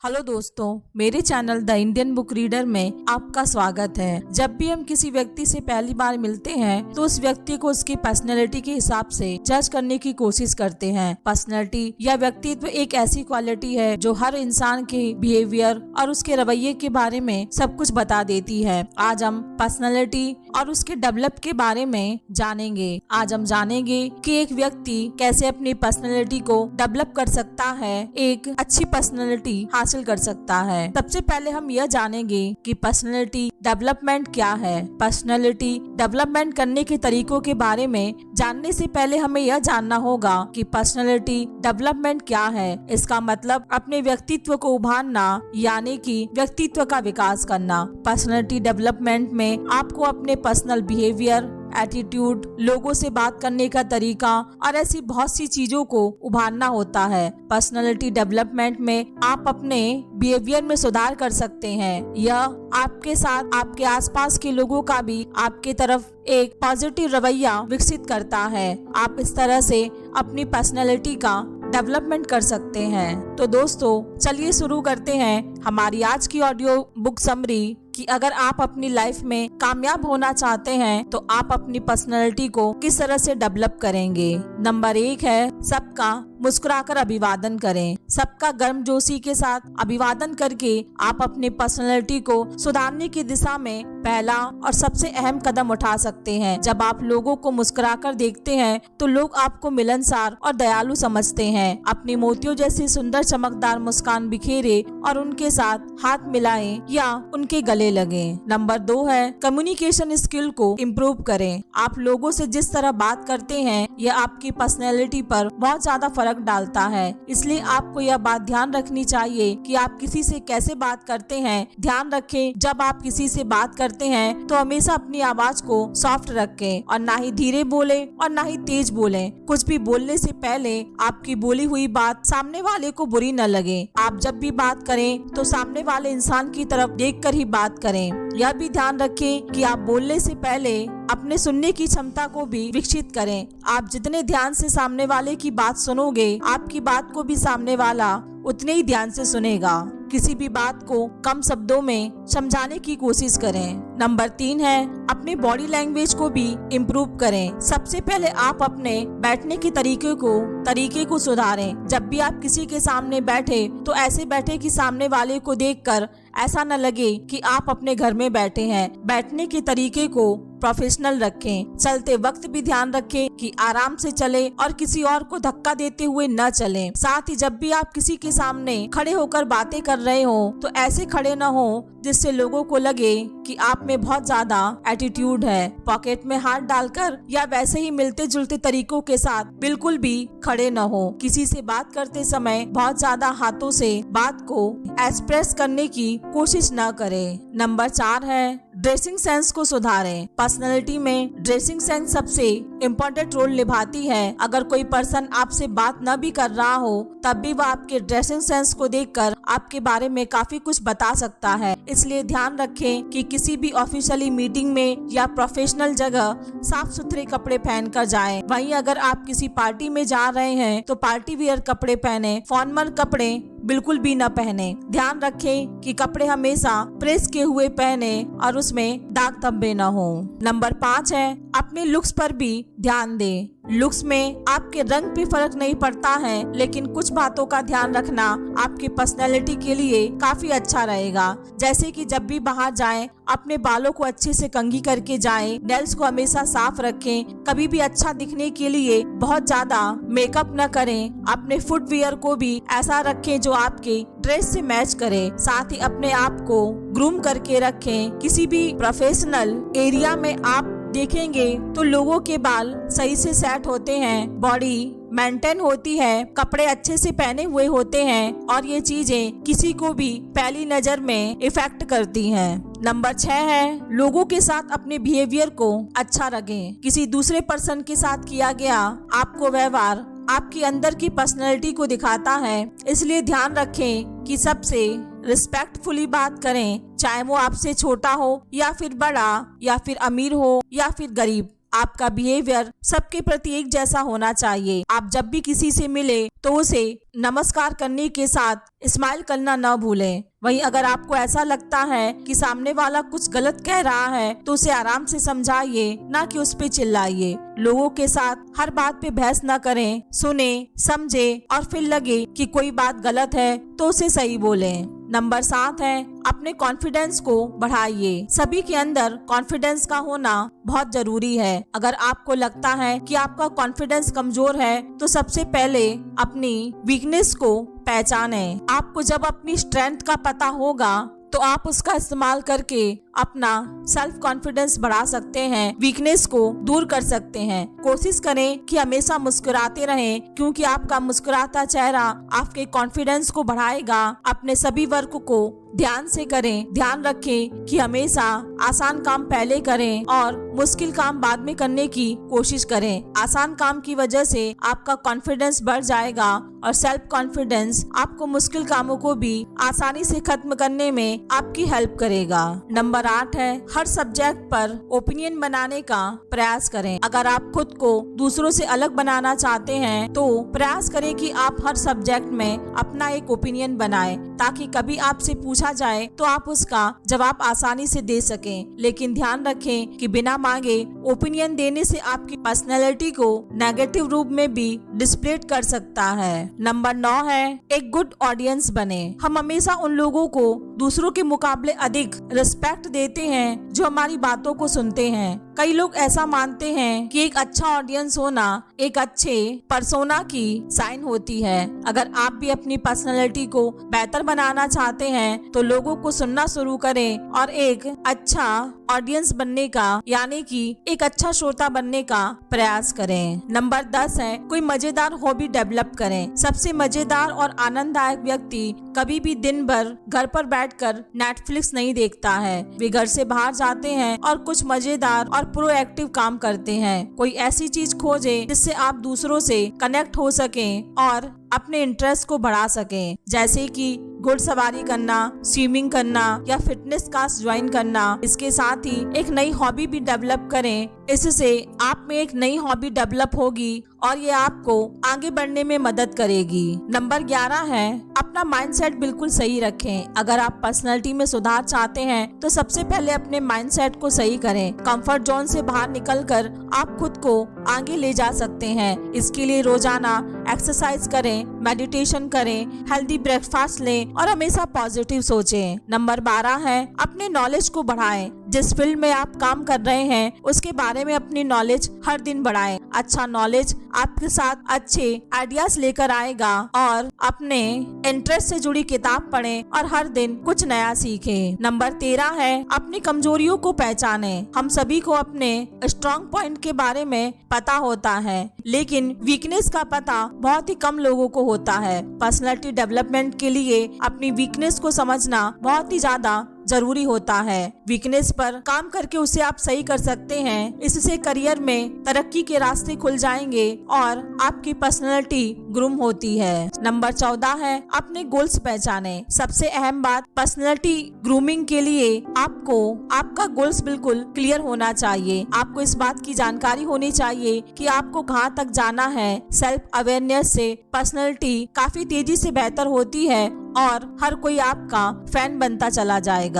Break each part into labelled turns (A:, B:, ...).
A: Hello दोस्तों, मेरे channel the Indian book reader में आपका स्वागत है। जब भी हम किसी व्यक्ति से पहली बार मिलते हैं तो उस व्यक्ति को उसकी पर्सनैलिटी के हिसाब से जज करने की कोशिश करते हैं। पर्सनैलिटी या व्यक्तित्व एक ऐसी क्वालिटी है जो हर इंसान के बिहेवियर और उसके रवैये के बारे में सब कुछ बता देती है। आज हम पर्सनैलिटी और उसके डेवलप के बारे में जानेंगे। आज हम जानेंगे कि एक व्यक्ति कैसे अपनी पर्सनैलिटी को डेवलप कर सकता है, एक अच्छी पर्सनैलिटी हासिल कर सकता है। सबसे पहले हम यह जानेंगे कि पर्सनैलिटी डेवलपमेंट क्या है। पर्सनैलिटी डेवलपमेंट करने के तरीकों के बारे में जानने से पहले हमें यह जानना होगा कि पर्सनैलिटी डेवलपमेंट क्या है। इसका मतलब अपने व्यक्तित्व को उभारना, यानी कि व्यक्तित्व का विकास करना। पर्सनैलिटी डेवलपमेंट में आपको अपने पर्सनल बिहेवियर, एटीट्यूड, लोगों से बात करने का तरीका और ऐसी बहुत सी चीजों को उभारना होता है। पर्सनालिटी डेवलपमेंट में आप अपने बिहेवियर में सुधार कर सकते हैं। यह आपके साथ आपके आसपास के लोगों का भी आपके तरफ एक पॉजिटिव रवैया विकसित करता है। आप इस तरह से अपनी पर्सनालिटी का डेवलपमेंट कर सकते हैं। तो दोस्तों, चलिए शुरू करते हैं हमारी आज की ऑडियो बुक समरी कि अगर आप अपनी लाइफ में कामयाब होना चाहते हैं तो आप अपनी पर्सनैलिटी को किस तरह से डेवलप करेंगे। नंबर 1 है सबका मुस्कुराकर अभिवादन करें। सबका गर्मजोशी के साथ अभिवादन करके आप अपनी पर्सनैलिटी को सुधारने की दिशा में पहला और सबसे अहम कदम उठा सकते हैं। जब आप लोगों को मुस्कुराकर देखते हैं तो लोग आपको मिलनसार और दयालु समझते हैं। अपनी मोतियों जैसी सुंदर चमकदार मुस्कान बिखेरे और उनके साथ हाथ मिलाएं या उनके गले लगे। नंबर 2 है कम्युनिकेशन स्किल को इम्प्रूव करें। आप लोगों से जिस तरह बात करते हैं यह आपकी पर्सनैलिटी पर बहुत ज्यादा फर्क डालता है। इसलिए आपको यह बात ध्यान रखनी चाहिए कि आप किसी से कैसे बात करते हैं। ध्यान रखें, जब आप किसी से बात करते हैं तो हमेशा अपनी आवाज को सॉफ्ट रखें और ना ही धीरे बोले और ना ही तेज बोले। कुछ भी बोलने से पहले आपकी बोली हुई बात सामने वाले को बुरी न लगे। आप जब भी बात करें तो सामने वाले इंसान की तरफ देखकर ही बात करें। यह भी ध्यान रखें कि आप बोलने से पहले अपने सुनने की क्षमता को भी विकसित करें। आप जितने ध्यान से सामने वाले की बात सुनोगे, आपकी बात को भी सामने वाला उतने ही ध्यान से सुनेगा। किसी भी बात को कम शब्दों में समझाने की कोशिश करें। नंबर 3 है अपनी बॉडी लैंग्वेज को भी इम्प्रूव करें। सबसे पहले आप अपने बैठने के तरीके को सुधारें। जब भी आप किसी के सामने बैठे तो ऐसे बैठे कि सामने वाले को देखकर ऐसा न लगे कि आप अपने घर में बैठे हैं। बैठने के तरीके को प्रोफेशनल रखें। चलते वक्त भी ध्यान रखें कि आराम से चले और किसी और को धक्का देते हुए न चलें। साथ ही जब भी आप किसी के सामने खड़े होकर बातें कर रहे हो तो ऐसे खड़े न हो जिससे लोगों को लगे कि आप में बहुत ज्यादा एटीट्यूड है। पॉकेट में हाथ डालकर या वैसे ही मिलते जुलते तरीकों के साथ बिल्कुल भी खड़े न हो। किसी से बात करते समय बहुत ज्यादा हाथों से बात को एक्सप्रेस करने की कोशिश न करें। नंबर 4 है ड्रेसिंग सेंस को सुधारें। पर्सनैलिटी में ड्रेसिंग सेंस सबसे इम्पोर्टेंट रोल निभाती है। अगर कोई पर्सन आपसे बात न भी कर रहा हो तब भी वह आपके ड्रेसिंग सेंस को देखकर आपके बारे में काफी कुछ बता सकता है। इसलिए ध्यान रखें कि किसी भी ऑफिशियली मीटिंग में या प्रोफेशनल जगह साफ सुथरे कपड़े पहनकर जाएं। वहीं अगर आप किसी पार्टी में जा रहे हैं तो पार्टी वियर कपड़े पहने, फॉर्मल कपड़े बिल्कुल भी न पहने। ध्यान रखें कि कपड़े हमेशा प्रेस किए हुए पहने और उसमें दाग धब्बे न हो। नंबर 5 है अपने लुक्स पर भी ध्यान दें। लुक्स में आपके रंग पे फर्क नहीं पड़ता है, लेकिन कुछ बातों का ध्यान रखना आपकी पर्सनैलिटी के लिए काफी अच्छा रहेगा। जैसे कि जब भी बाहर जाएं अपने बालों को अच्छे से कंघी करके जाएं, नेल्स को हमेशा साफ रखें, कभी भी अच्छा दिखने के लिए बहुत ज्यादा मेकअप न करें। अपने फुटवियर को भी ऐसा रखें जो आपके ड्रेस से मैच करे। साथ ही अपने आप को ग्रूम करके रखें। किसी भी प्रोफेशनल एरिया में आप देखेंगे तो लोगों के बाल सही से सेट होते हैं, बॉडी मेंटेन होती है, कपड़े अच्छे से पहने हुए होते हैं और ये चीजें किसी को भी पहली नजर में इफेक्ट करती हैं। नंबर 6 है लोगों के साथ अपने बिहेवियर को अच्छा रखें। किसी दूसरे पर्सन के साथ किया गया आपको व्यवहार आपकी अंदर की पर्सनैलिटी को दिखाता है। इसलिए ध्यान रखें कि सबसे रिस्पेक्टफुली बात करें, चाहे वो आपसे छोटा हो या फिर बड़ा या फिर अमीर हो या फिर गरीब। आपका बिहेवियर सबके प्रति एक जैसा होना चाहिए। आप जब भी किसी से मिले तो उसे नमस्कार करने के साथ स्माइल करना न भूलें। वहीं अगर आपको ऐसा लगता है कि सामने वाला कुछ गलत कह रहा है तो उसे आराम से समझाइए, ना कि उस पे चिल्लाइए। लोगों के साथ हर बात पे बहस न करें, सुने, समझे और फिर लगे कि कोई बात गलत है तो उसे सही बोलें। नंबर 7 है, अपने कॉन्फिडेंस को बढ़ाइए। सभी के अंदर कॉन्फिडेंस का होना बहुत जरूरी है। अगर आपको लगता है कि आपका कॉन्फिडेंस कमजोर है तो सबसे पहले अपनी वीकनेस को पहचाने। आपको जब अपनी स्ट्रेंथ का पता होगा तो आप उसका इस्तेमाल करके अपना सेल्फ कॉन्फिडेंस बढ़ा सकते हैं, वीकनेस को दूर कर सकते हैं। कोशिश करें कि हमेशा मुस्कुराते रहें, क्योंकि आपका मुस्कुराता चेहरा आपके कॉन्फिडेंस को बढ़ाएगा। अपने सभी वर्क को ध्यान से करें। ध्यान रखें कि हमेशा आसान काम पहले करें और मुश्किल काम बाद में करने की कोशिश करें। आसान काम की वजह से आपका कॉन्फिडेंस बढ़ जाएगा और सेल्फ कॉन्फिडेंस आपको मुश्किल कामों को भी आसानी से खत्म करने में आपकी हेल्प करेगा। नंबर 8 है, हर सब्जेक्ट पर ओपिनियन बनाने का प्रयास करें। अगर आप खुद को दूसरों से अलग बनाना चाहते हैं तो प्रयास करें कि आप हर सब्जेक्ट में अपना एक ओपिनियन बनाएं, ताकि कभी आपसे पूछा जाए तो आप उसका जवाब आसानी से दे सकें। लेकिन ध्यान रखें कि बिना मांगे ओपिनियन देने से आपकी पर्सनैलिटी को नेगेटिव रूप में भी डिस्प्ले कर सकता है। नंबर 9 है, एक गुड ऑडियंस बने। हम हमेशा उन लोगों को दूसरों के मुकाबले अधिक रिस्पेक्ट देते हैं जो हमारी बातों को सुनते हैं। कई लोग ऐसा मानते हैं कि एक अच्छा ऑडियंस होना एक अच्छे पर्सोना की साइन होती है। अगर आप भी अपनी पर्सनैलिटी को बेहतर बनाना चाहते हैं तो लोगों को सुनना शुरू करें और एक अच्छा ऑडियंस बनने का, यानी कि एक अच्छा श्रोता बनने का प्रयास करें। नंबर 10 है, कोई मजेदार हॉबी डेवलप करें। सबसे मजेदार और आनंददायक व्यक्ति कभी भी दिन भर घर पर बैठकर नेटफ्लिक्स नहीं देखता है। वे घर से बाहर जाते हैं और कुछ मजेदार और प्रोएक्टिव काम करते हैं। कोई ऐसी चीज खोजें जिससे आप दूसरों से कनेक्ट हो सकें और अपने इंटरेस्ट को बढ़ा सकें, जैसे कि घुड़सवारी करना, स्विमिंग करना या फिटनेस क्लास ज्वाइन करना। इसके साथ ही एक नई हॉबी भी डेवलप करें। इससे आप में एक नई हॉबी डेवलप होगी और ये आपको आगे बढ़ने में मदद करेगी। नंबर 11 है, अपना माइंडसेट बिल्कुल सही रखें। अगर आप पर्सनैलिटी में सुधार चाहते हैं तो सबसे पहले अपने माइंडसेट को सही करें। कंफर्ट जोन से बाहर निकलकर आप खुद को आगे ले जा सकते हैं। इसके लिए रोजाना एक्सरसाइज करें, मेडिटेशन करें, हेल्दी ब्रेकफास्ट लें और हमेशा पॉजिटिव सोचें। नंबर 12 है, अपने नॉलेज को बढ़ाएं। जिस फील्ड में आप काम कर रहे हैं उसके बारे में अपनी नॉलेज हर दिन बढ़ाएं। अच्छा नॉलेज आपके साथ अच्छे आइडियाज लेकर आएगा और अपने इंटरेस्ट से जुड़ी किताब पढ़ें और हर दिन कुछ नया सीखें। नंबर 13 है, अपनी कमजोरियों को पहचानें। हम सभी को अपने स्ट्रॉन्ग पॉइंट के बारे में पता होता है, लेकिन वीकनेस का पता बहुत ही कम लोगों को होता है। पर्सनैलिटी डेवलपमेंट के लिए अपनी वीकनेस को समझना बहुत ही ज्यादा जरूरी होता है। वीकनेस पर काम करके उसे आप सही कर सकते हैं। इससे करियर में तरक्की के रास्ते खुल जाएंगे और आपकी पर्सनैलिटी ग्रूम होती है। नंबर 14 है, अपने गोल्स पहचानें। सबसे अहम बात, पर्सनैलिटी ग्रूमिंग के लिए आपको आपका गोल्स बिल्कुल क्लियर होना चाहिए। आपको इस बात की जानकारी होनी चाहिए कि आपको कहाँ तक जाना है। सेल्फ अवेयरनेस से पर्सनैलिटी काफी तेजी से बेहतर होती है और हर कोई आपका फैन बनता चला जाएगा।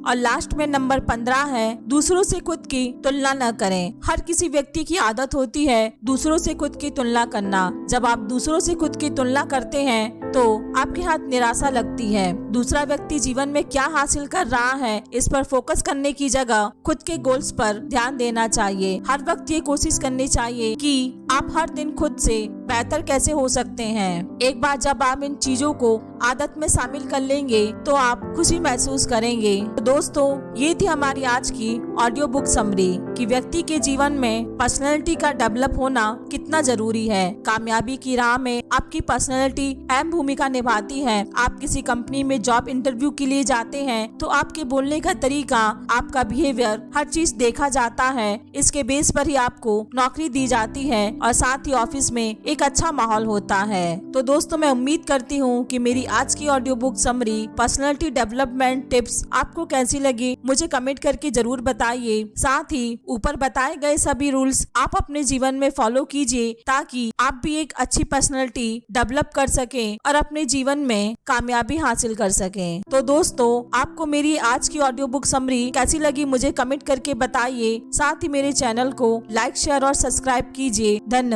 A: और लास्ट में नंबर 15 है, दूसरों से खुद की तुलना न करें। हर किसी व्यक्ति की आदत होती है दूसरों से खुद की तुलना करना। जब आप दूसरों से खुद की तुलना करते हैं तो आपके हाथ निराशा लगती है। दूसरा व्यक्ति जीवन में क्या हासिल कर रहा है इस पर फोकस करने की जगह खुद के गोल्स पर ध्यान देना चाहिए। हर वक्त ये कोशिश करनी चाहिए कि आप हर दिन खुद से बेहतर कैसे हो सकते हैं। एक बार जब आप इन चीजों को आदत में शामिल कर लेंगे तो आप खुशी महसूस करेंगे। तो दोस्तों, ये थी हमारी आज की ऑडियो बुक समरी कि व्यक्ति के जीवन में पर्सनैलिटी का डेवलप होना कितना जरूरी है। कामयाबी की राह में आपकी पर्सनैलिटी अहम भूमिका निभाती है। आप किसी कंपनी में जॉब इंटरव्यू के लिए जाते हैं तो आपके बोलने का तरीका, आपका बिहेवियर, हर चीज देखा जाता है। इसके बेस पर ही आपको नौकरी दी जाती है और साथ ही ऑफिस में एक अच्छा माहौल होता है। तो दोस्तों, मैं उम्मीद करती हूँ कि मेरी आज की audio book summary personality development tips आपको कैसे कैसी लगी मुझे कमेंट करके जरूर बताइए। साथ ही ऊपर बताए गए सभी रूल्स आप अपने जीवन में फॉलो कीजिए ताकि आप भी एक अच्छी पर्सनैलिटी डेवलप कर सकें और अपने जीवन में कामयाबी हासिल कर सकें। तो दोस्तों, आपको मेरी आज की ऑडियो बुक समरी कैसी लगी मुझे कमेंट करके बताइए। साथ ही मेरे चैनल को लाइक, शेयर और सब्सक्राइब कीजिए। धन्यवाद।